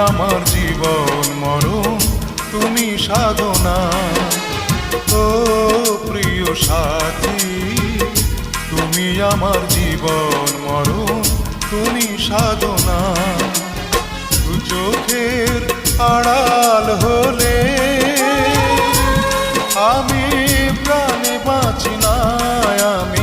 আমার জীবন মরণ, তুমি সাধনা। ও প্রিয় সাথী, তুমি আমার জীবন মরণ, তুমি সাধনা। দু চোখের আড়াল হলে আমি প্রাণে বাঁচি না, আমি